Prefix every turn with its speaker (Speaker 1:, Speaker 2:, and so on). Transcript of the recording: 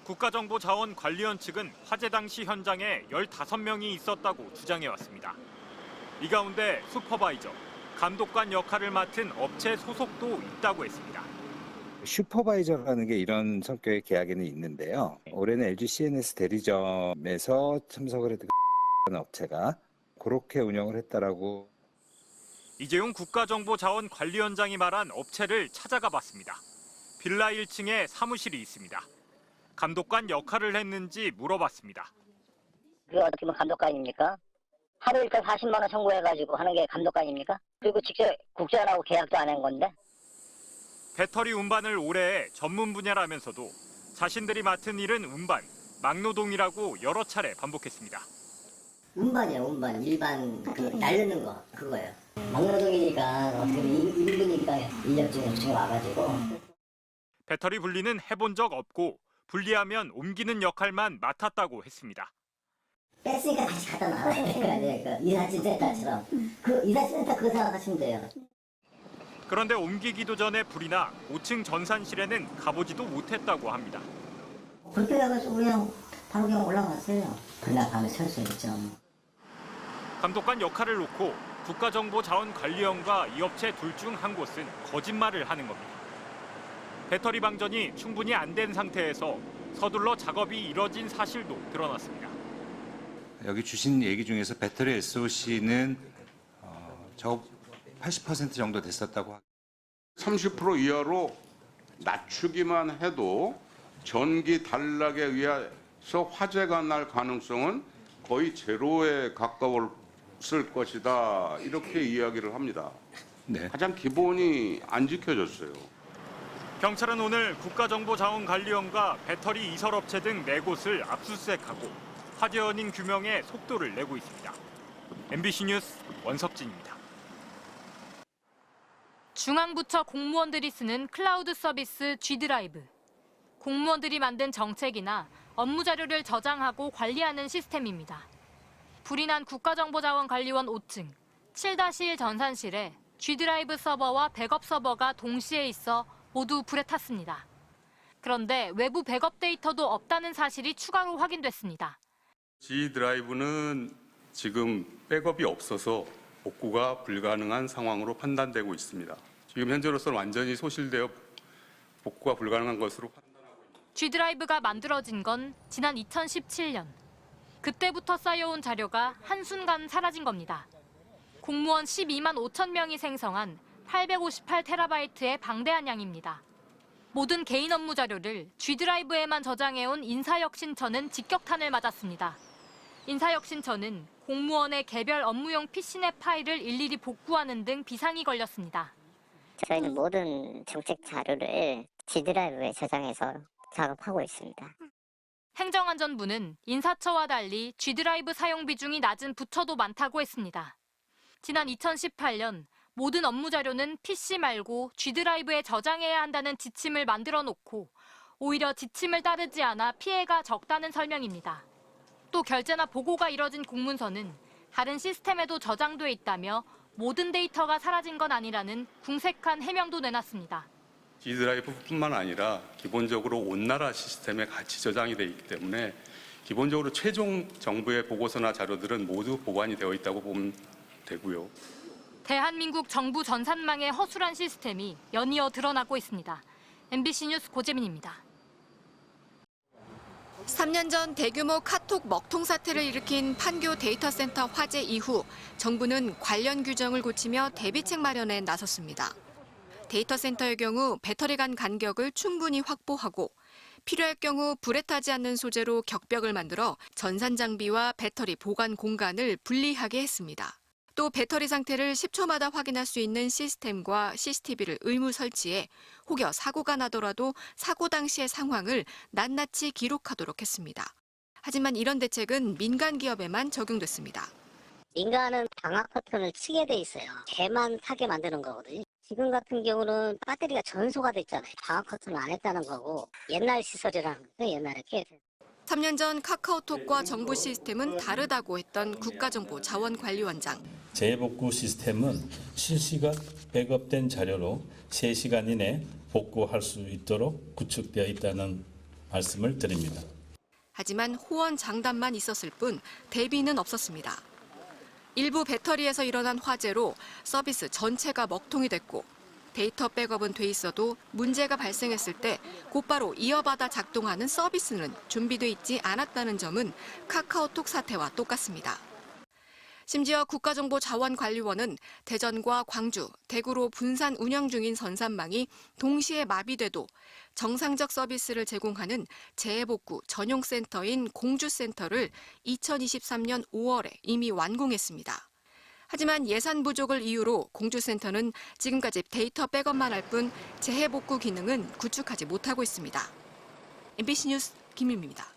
Speaker 1: 국가정보자원관리원 측은 화재 당시 현장에 15명이 있었다고 주장해왔습니다. 이 가운데 슈퍼바이저, 감독관 역할을 맡은 업체 소속도 있다고 했습니다.
Speaker 2: 슈퍼바이저라는 게 이런 성격의 계약에는 있는데요. 올해는 LG CNS 대리점에서 참석을 했던 업체가 그렇게 운영을 했다라고.
Speaker 1: 이재용 국가정보자원관리원장이 말한 업체를 찾아가 봤습니다. 빌라 1층에 사무실이 있습니다. 감독관 역할을 했는지 물어봤습니다.
Speaker 3: 그게 어떻게 보면 감독관입니까? 하루 일당 40만 원 청구해가지고 하는 게 감독관입니까? 그리고 직접 국장하고 계약도 안 한 건데.
Speaker 1: 배터리 운반을 오래 해 전문 분야라면서도 자신들이 맡은 일은 운반, 막노동이라고 여러 차례 반복했습니다.
Speaker 4: 운반이요, 운반. 일반 날르는 거, 그거요. 막노동이니까 어떻게 일부니까 인력증이 와가지고.
Speaker 1: 배터리 분리는 해본 적 없고 분리하면 옮기는 역할만 맡았다고 했습니다.
Speaker 4: 뺐으니까 다시 갖다 놔요. 그러니까 이사진센터처럼. 이사진센터 그거 생각하시면 돼요.
Speaker 1: 그런데 옮기기도 전에 불이 나 5층 전산실에는 가보지도 못했다고 합니다.
Speaker 4: 그렇게 해가지고 그냥 바로 그냥 올라갔어요. 불나가면 설 수 있죠.
Speaker 1: 감독관 역할을 놓고 국가정보자원관리원과 이 업체 둘 중 한 곳은 거짓말을 하는 겁니다. 배터리 방전이 충분히 안 된 상태에서 서둘러 작업이 이뤄진 사실도 드러났습니다.
Speaker 5: 여기 주신 얘기 중에서 배터리 SOC는 저 80% 정도 됐었다고.
Speaker 6: 30% 이하로 낮추기만 해도 전기 단락에 의해서 화재가 날 가능성은 거의 제로에 가까웠을 것이다. 이렇게 이야기를 합니다.
Speaker 5: 네.
Speaker 6: 가장 기본이 안 지켜졌어요.
Speaker 1: 경찰은 오늘 국가정보자원관리원과 배터리 이설업체 등 4곳을 압수수색하고 화재 원인 규명에 속도를 내고 있습니다. MBC 뉴스 원석진입니다.
Speaker 7: 중앙부처 공무원들이 쓰는 클라우드 서비스 G드라이브. 공무원들이 만든 정책이나 업무 자료를 저장하고 관리하는 시스템입니다. 불이 난 국가정보자원관리원 5층 7-1 전산실에 G드라이브 서버와 백업 서버가 동시에 있어 모두 불에 탔습니다. 그런데 외부 백업 데이터도 없다는 사실이 추가로 확인됐습니다.
Speaker 8: G드라이브는 지금 백업이 없어서 복구가 불가능한 상황으로 판단되고 있습니다. 지금 현재로서는 완전히 소실되어 복구가 불가능한 것으로 판단하고 있습니다.
Speaker 7: G드라이브가 만들어진 건 지난 2017년. 그때부터 쌓여온 자료가 한순간 사라진 겁니다. 공무원 12만 5천 명이 생성한 858테라바이트의 방대한 양입니다. 모든 개인 업무 자료를 G드라이브에만 저장해온 인사혁신처는 직격탄을 맞았습니다. 인사혁신처는 공무원의 개별 업무용 PC넷 파일을 일일이 복구하는 등 비상이 걸렸습니다.
Speaker 3: 저희는 모든 정책 자료를 G드라이브에 저장해서 작업하고 있습니다.
Speaker 7: 행정안전부는 인사처와 달리 G드라이브 사용 비중이 낮은 부처도 많다고 했습니다. 지난 2018년 모든 업무 자료는 PC 말고 G드라이브에 저장해야 한다는 지침을 만들어 놓고 오히려 지침을 따르지 않아 피해가 적다는 설명입니다. 또 결제나 보고가 이뤄진 공문서는 다른 시스템에도 저장돼 있다며 모든 데이터가 사라진 건 아니라는 궁색한 해명도 내놨습니다.
Speaker 8: G드라이브뿐만 아니라 기본적으로 온 나라 시스템에 같이 저장이 되어 있기 때문에 기본적으로 최종 정부의 보고서나 자료들은 모두 보관이 되어 있다고 보면 되고요.
Speaker 7: 대한민국 정부 전산망의 허술한 시스템이 연이어 드러나고 있습니다. MBC 뉴스 고재민입니다.
Speaker 9: 3년 전 대규모 카톡 먹통 사태를 일으킨 판교 데이터 센터 화재 이후 정부는 관련 규정을 고치며 대비책 마련에 나섰습니다. 데이터 센터의 경우 배터리 간 간격을 충분히 확보하고 필요할 경우 불에 타지 않는 소재로 격벽을 만들어 전산 장비와 배터리 보관 공간을 분리하게 했습니다. 또 배터리 상태를 10초마다 확인할 수 있는 시스템과 CCTV를 의무 설치해 혹여 사고가 나더라도 사고 당시의 상황을 낱낱이 기록하도록 했습니다. 하지만 이런 대책은 민간 기업에만 적용됐습니다.
Speaker 3: 인간은 방화 커튼을 치게 돼 있어요. 개만 타게 만드는 거거든요. 지금 같은 경우는 배터리가 전소가 됐잖아요. 방화 커튼을 안 했다는 거고 옛날 시설이라는 거예요. 옛날에.
Speaker 9: 3년 전 카카오톡과 정부 시스템은 다르다고 했던 국가정보자원관리원장.
Speaker 10: 재복구 시스템은 실시간 백업된 자료로 3시간 이내 복구할 수 있도록 구축되어 있다는 말씀을 드립니다.
Speaker 9: 하지만 호언 장담만 있었을 뿐 대비는 없었습니다. 일부 배터리에서 일어난 화재로 서비스 전체가 먹통이 됐고 데이터 백업은 돼 있어도 문제가 발생했을 때 곧바로 이어받아 작동하는 서비스는 준비돼 있지 않았다는 점은 카카오톡 사태와 똑같습니다. 심지어 국가정보자원관리원은 대전과 광주, 대구로 분산 운영 중인 선산망이 동시에 마비돼도 정상적 서비스를 제공하는 재해복구 전용센터인 공주센터를 2023년 5월에 이미 완공했습니다. 하지만 예산 부족을 이유로 공주센터는 지금까지 데이터 백업만 할 뿐 재해복구 기능은 구축하지 못하고 있습니다. MBC 뉴스 김윤미입니다.